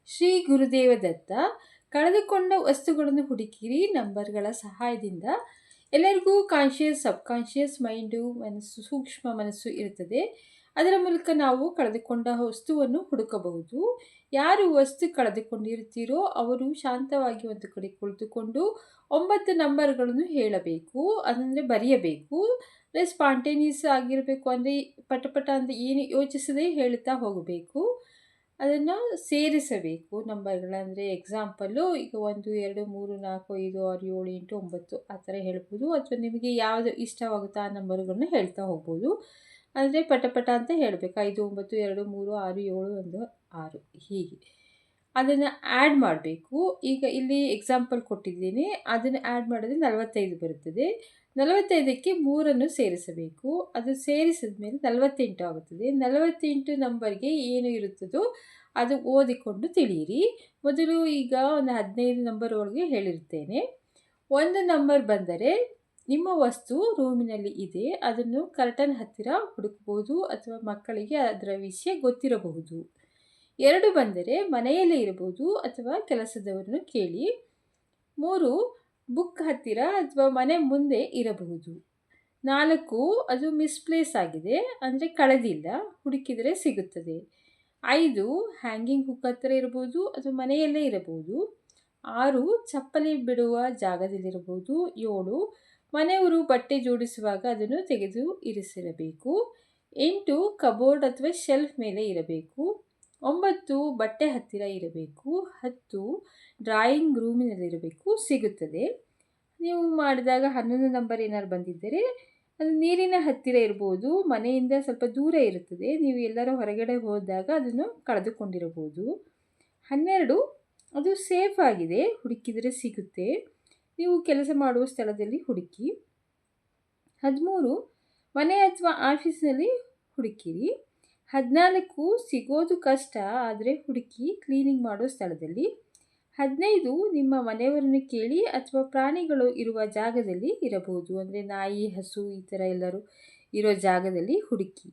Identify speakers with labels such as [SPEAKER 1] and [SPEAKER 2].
[SPEAKER 1] ಶ್ರೀ ಗುರುದೇವ ದತ್ತ. ಕಳೆದುಕೊಂಡ ವಸ್ತುಗಳನ್ನು ಹುಡುಕಿರಿ ನಂಬರ್ಗಳ ಸಹಾಯದಿಂದ. ಎಲ್ಲರಿಗೂ ಕಾನ್ಷಿಯಸ್, ಸಬ್ಕಾನ್ಷಿಯಸ್ ಮೈಂಡು, ಮನಸ್ಸು, ಸೂಕ್ಷ್ಮ ಮನಸ್ಸು ಇರುತ್ತದೆ. ಅದರ ಮೂಲಕ ನಾವು ಕಳೆದುಕೊಂಡ ವಸ್ತುವನ್ನು ಹುಡುಕಬಹುದು. ಯಾರು ವಸ್ತು ಕಳೆದುಕೊಂಡಿರ್ತೀರೋ ಅವರು ಶಾಂತವಾಗಿ ಒಂದು ಕಡೆ ಕುಳಿತುಕೊಂಡು 9 ನಂಬರ್ಗಳನ್ನು ಹೇಳಬೇಕು, ಅದನ್ನು ಬರೆಯಬೇಕು. ಸ್ಪಾಂಟೇನಿಯಸ್ ಆಗಿರಬೇಕು, ಅಂದರೆ ಪಟಪಟ ಅಂತ ಏನು ಯೋಚಿಸದೆ ಹೇಳುತ್ತಾ ಹೋಗಬೇಕು. ಅದನ್ನು ಸೇರಿಸಬೇಕು ನಂಬರ್ಗಳು. ಅಂದರೆ ಎಕ್ಸಾಂಪಲ್ಲು ಈಗ 1 2 3 4 5 6 7 8 9 ಆ ಥರ ಹೇಳ್ಬೋದು. ಅಥವಾ ನಿಮಗೆ ಯಾವುದು ಇಷ್ಟವಾಗುತ್ತೋ ಆ ನಂಬರ್ಗಳನ್ನ ಹೇಳ್ತಾ ಹೋಗ್ಬೋದು. ಅಂದರೆ ಪಟಪಟ ಅಂತ ಹೇಳಬೇಕು. 5 9 2 3 6 7 1 6 ಹೀಗೆ ಅದನ್ನು ಆ್ಯಡ್ ಮಾಡಬೇಕು. ಈಗ ಇಲ್ಲಿ ಎಕ್ಸಾಂಪಲ್ ಕೊಟ್ಟಿದ್ದೀನಿ, ಅದನ್ನು ಆ್ಯಡ್ ಮಾಡಿದ್ರೆ 45 ಬರುತ್ತದೆ. 45ಕ್ಕೆ 3 ಸೇರಿಸಬೇಕು. ಅದು ಸೇರಿಸಿದ ಮೇಲೆ 48 ಆಗುತ್ತದೆ. 48 ನಂಬರ್ಗೆ ಏನು ಇರುತ್ತದೋ ಅದು ಓದಿಕೊಂಡು ತಿಳಿಯಿರಿ. ಮೊದಲು ಈಗ ಒಂದು 15 ನಂಬರ್ ಒಳಗೆ ಹೇಳಿರ್ತೇನೆ. ಒಂದು ನಂಬರ್ ಬಂದರೆ ನಿಮ್ಮ ವಸ್ತು ರೂಮಿನಲ್ಲಿ ಇದೆ, ಅದನ್ನು ಕರ್ಟನ್ ಹತ್ತಿರ ಹುಡುಕಬಹುದು ಅಥವಾ ಮಕ್ಕಳಿಗೆ ಅದರ ವಿಷಯ ಗೊತ್ತಿರಬಹುದು. 2 ಬಂದರೆ ಮನೆಯಲ್ಲೇ ಇರಬಹುದು ಅಥವಾ ಕೆಲಸದವರನ್ನು ಕೇಳಿ. 3 ಬುಕ್ ಹತ್ತಿರ ಅಥವಾ ಮನೆ ಮುಂದೆ ಇರಬಹುದು. 4 ಅದು ಮಿಸ್ಪ್ಲೇಸ್ ಆಗಿದೆ, ಅಂದರೆ ಕಳೆದಿಲ್ಲ, ಹುಡುಕಿದರೆ ಸಿಗುತ್ತದೆ. 5 ಹ್ಯಾಂಗಿಂಗ್ ಹುಕ್ ಹತ್ತಿರ ಇರಬಹುದು ಅಥವಾ ಮನೆಯಲ್ಲೇ ಇರಬಹುದು. 6 ಚಪ್ಪಲಿ ಬಿಡುವ ಜಾಗದಲ್ಲಿರಬಹುದು. 7 ಮನೆಯವರು ಬಟ್ಟೆ ಜೋಡಿಸುವಾಗ ಅದನ್ನು ತೆಗೆದು ಇರಿಸಿರಬೇಕು. 8 ಕಬೋರ್ಡ್ ಅಥವಾ ಶೆಲ್ಫ್ ಮೇಲೆ ಇರಬೇಕು. 9 ಬಟ್ಟೆ ಹತ್ತಿರ ಇರಬೇಕು. 10 ಡ್ರಾಯಿಂಗ್ ರೂಮಿನಲ್ಲಿರಬೇಕು. ಸಿಗುತ್ತದೆ. ನೀವು ಮಾಡಿದಾಗ 11 ನಂಬರ್ ಏನಾದ್ರು ಬಂದಿದ್ದರೆ ಅದು ನೀರಿನ ಹತ್ತಿರ ಇರ್ಬೋದು, ಮನೆಯಿಂದ ಸ್ವಲ್ಪ ದೂರ ಇರುತ್ತದೆ, ನೀವು ಎಲ್ಲರೂ ಹೊರಗಡೆ ಹೋದಾಗ ಅದನ್ನು ಕಳೆದುಕೊಂಡಿರಬಹುದು. 12 ಅದು ಸೇಫ್ ಆಗಿದೆ, ಹುಡುಕಿದರೆ ಸಿಗುತ್ತೆ, ನೀವು ಕೆಲಸ ಮಾಡುವ ಸ್ಥಳದಲ್ಲಿ ಹುಡುಕಿ. 13 ಮನೆ ಅಥವಾ ಆಫೀಸ್ನಲ್ಲಿ ಹುಡುಕಿರಿ. 14 ಸಿಗೋದು ಕಷ್ಟ, ಆದರೆ ಹುಡುಕಿ ಕ್ಲೀನಿಂಗ್ ಮಾಡೋ ಸ್ಥಳದಲ್ಲಿ. 15 ನಿಮ್ಮ ಮನೆಯವರನ್ನು ಕೇಳಿ ಅಥವಾ ಪ್ರಾಣಿಗಳು ಇರುವ ಜಾಗದಲ್ಲಿ ಇರಬಹುದು, ಅಂದರೆ ನಾಯಿ, ಹಸು ಈ ಥರ ಎಲ್ಲರೂ ಇರೋ ಜಾಗದಲ್ಲಿ ಹುಡುಕಿ.